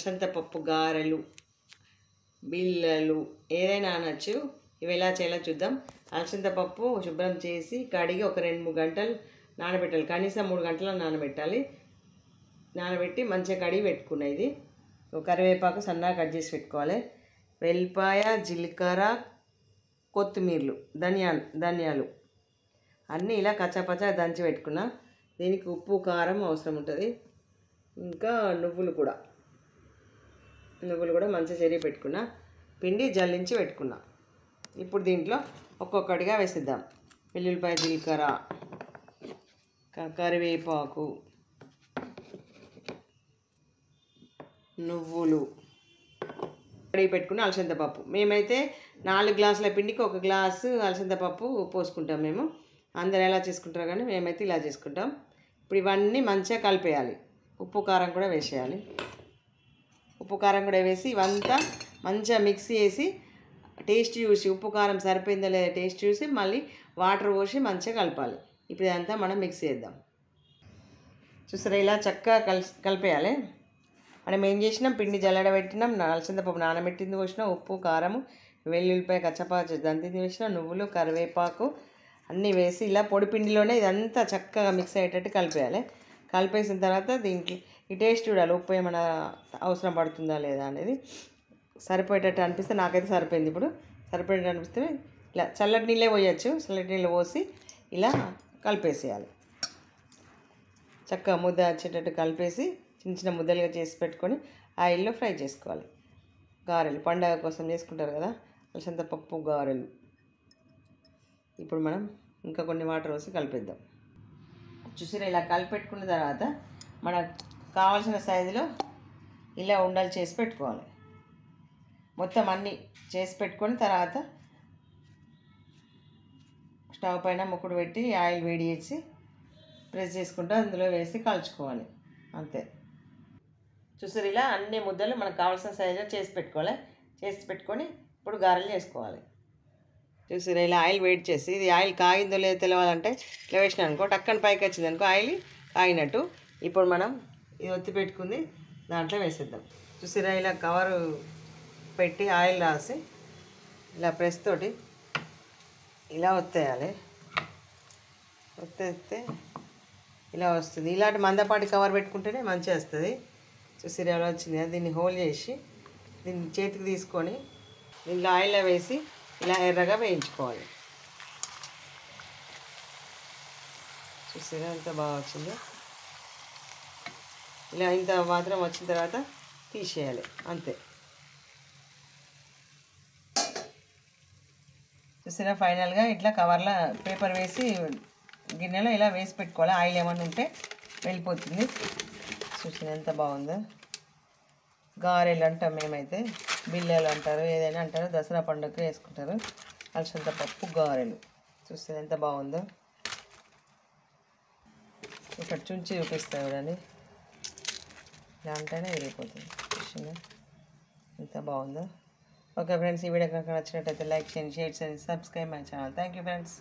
అలసంద పప్పు గారెలు, బిళ్ళలు ఏదైనా అనొచ్చు. ఇవి ఎలా చేయాలో చూద్దాం. అలసంద పప్పు శుభ్రం చేసి కడిగి ఒక 2-3 గంటలు నానబెట్టాలి. కనీసం 3 గంటలు నానబెట్టాలి. నానబెట్టి మంచిగా కడిగి పెట్టుకున్న ఇది కరివేపాకు సన్నగా కట్ చేసి పెట్టుకోవాలి. వెల్లిపాయ, జీలకర్ర, కొత్తిమీరలు, ధనియాలు అన్నీ ఇలా కచ్చాపచ్చా దంచి పెట్టుకున్నా. దీనికి ఉప్పు కారం అవసరం ఉంటుంది. ఇంకా నువ్వులు కూడా మంచిగా చెరిగి పెట్టుకున్నా. పిండి జల్లించి పెట్టుకున్నా. ఇప్పుడు దీంట్లో ఒక్కొక్కటిగా వేసిద్దాం. వెల్లుల్లిపాయ, జీలకర్ర, కరివేపాకు, నువ్వులు, కడిగి పెట్టుకున్న అలసంద పప్పు. మేమైతే 4 గ్లాసుల పిండికి 1 గ్లాసు అలసంద పప్పు పోసుకుంటాం. మేము అందరు ఎలా చేసుకుంటారో కానీ మేమైతే ఇలా చేసుకుంటాం. ఇప్పుడు ఇవన్నీ మంచిగా కలిపేయాలి. ఉప్పు కారం కూడా వేసేయాలి. ఉప్పు కారం కూడా వేసి ఇవంతా మంచిగా మిక్స్ చేసి టేస్ట్ చూసి ఉప్పు కారం సరిపోయిందో లేదా టేస్ట్ చూసి మళ్ళీ వాటర్ పోసి మంచిగా కలపాలి. ఇప్పుడు ఇదంతా మనం మిక్స్ చేద్దాం. చూసారా, ఇలా చక్కగా కలిపేయాలి. మనం ఏం చేసినాం, పిండి జల్లడబెట్టినాం, అలసంద పప్పు నానబెట్టింది పోసినాం, ఉప్పు కారము, వెల్లుల్లిపాయ కచ్చపచ్చ దంతింది వేసినాం, నువ్వులు, కరివేపాకు అన్నీ వేసి ఇలా పొడి పిండిలోనే ఇదంతా చక్కగా మిక్స్ అయ్యేటట్టు కలిపేయాలి. కలిపేసిన తర్వాత దీనికి ఈ టేస్ట్ చూడాలి. ఉప్పు ఏమైనా అవసరం పడుతుందా లేదా అనేది. సరిపోయేటట్టు అనిపిస్తే, నాకైతే సరిపోయింది. ఇప్పుడు సరిపోయేటట్టు అనిపిస్తే ఇలా చల్లటి నీళ్ళే పోయచ్చు. చల్లటి నీళ్ళు పోసి ఇలా కలిపేసేయాలి. చక్కగా ముద్ద వచ్చేటట్టు కలిపేసి చిన్న చిన్న ముద్దలుగా చేసి పెట్టుకొని ఆయిల్లో ఫ్రై చేసుకోవాలి. గారెలు పండగ కోసం చేసుకుంటారు కదా, అలసంద పప్పు గారెలు. ఇప్పుడు మనం ఇంకా కొన్ని వాటర్ పోసి కలిపేద్దాం. చూసిరా, ఇలా కలిపెట్టుకున్న తర్వాత మనకు కావాల్సిన సైజులో ఇలా ఉండలు చేసి పెట్టుకోవాలి. మొత్తం అన్నీ చేసి పెట్టుకొని తర్వాత స్టవ్ పైన ముక్కుడు పెట్టి ఆయిల్ వేడి చేసి ప్రెస్ చేసుకుంటూ అందులో వేసి కాల్చుకోవాలి. అంతే. చూసారు, ఇలా అన్ని ముద్దలు మనకు కావాల్సిన సైజులో చేసి పెట్టుకోవాలి. చేసి పెట్టుకొని ఇప్పుడు గారెలు చేసుకోవాలి. చూసారు, ఇలా ఆయిల్ వేడి చేసి ఇది ఆయిల్ కాగిందో లేదో తెలవాలంటే ఇట్లా వేసినా అనుకో, టక్కని పైకి వచ్చింది అనుకో ఆయిల్ కాగినట్టు. ఇప్పుడు మనం ఇది ఒత్తి పెట్టుకుంది దాంట్లో వేసేద్దాం. చూసారా, ఇలా కవరు పెట్టి ఆయిల్ రాసి ఇలా ప్రెస్ తోటి ఇలా ఒత్తేయాలి. ఒత్తేస్తే ఇలా వస్తుంది. ఇలాంటి మందపాటి కవర్ పెట్టుకుంటేనే మంచిగా వస్తుంది. చూసిరా, ఎలా వచ్చింది. దీన్ని హోల్ చేసి దీన్ని చేతికి తీసుకొని దీంట్లో ఆయిల్లో వేసి ఇలా ఎర్రగా వేయించుకోవాలి. చూసిరా, ఎంత బాగా వచ్చిందో. ఇలా ఇంత మాత్రం వచ్చిన తర్వాత తీసేయాలి. అంతే. చూసిరా, ఫైనల్గా ఇట్లా కవర్లో పేపర్ వేసి గిన్నెలో ఇలా వేసి పెట్టుకోవాలి. ఆయిల్ ఏమన్నా ఉంటే వెళ్ళిపోతుంది. చూసినా ఎంత బాగుందో. గారెలు అంటాం మేమైతే, బిళ్ళలు అంటారు, ఏదైనా అంటారు. దసరా పండుగకు వేసుకుంటారు అలసంద పప్పు గారెలు. చూస్తే ఎంత బాగుందో. ఇక్కడ చుంచి చూపిస్తాను చూడండి. ఇలా అంటేనే వెళ్ళిపోతుంది. చూసినా ఎంత బాగుందో. ఓకే ఫ్రెండ్స్, ఈ వీడియో కనుక నచ్చినట్టయితే లైక్ చేయండి, షేర్ చేయండి, subscribe my channel. Thank you friends.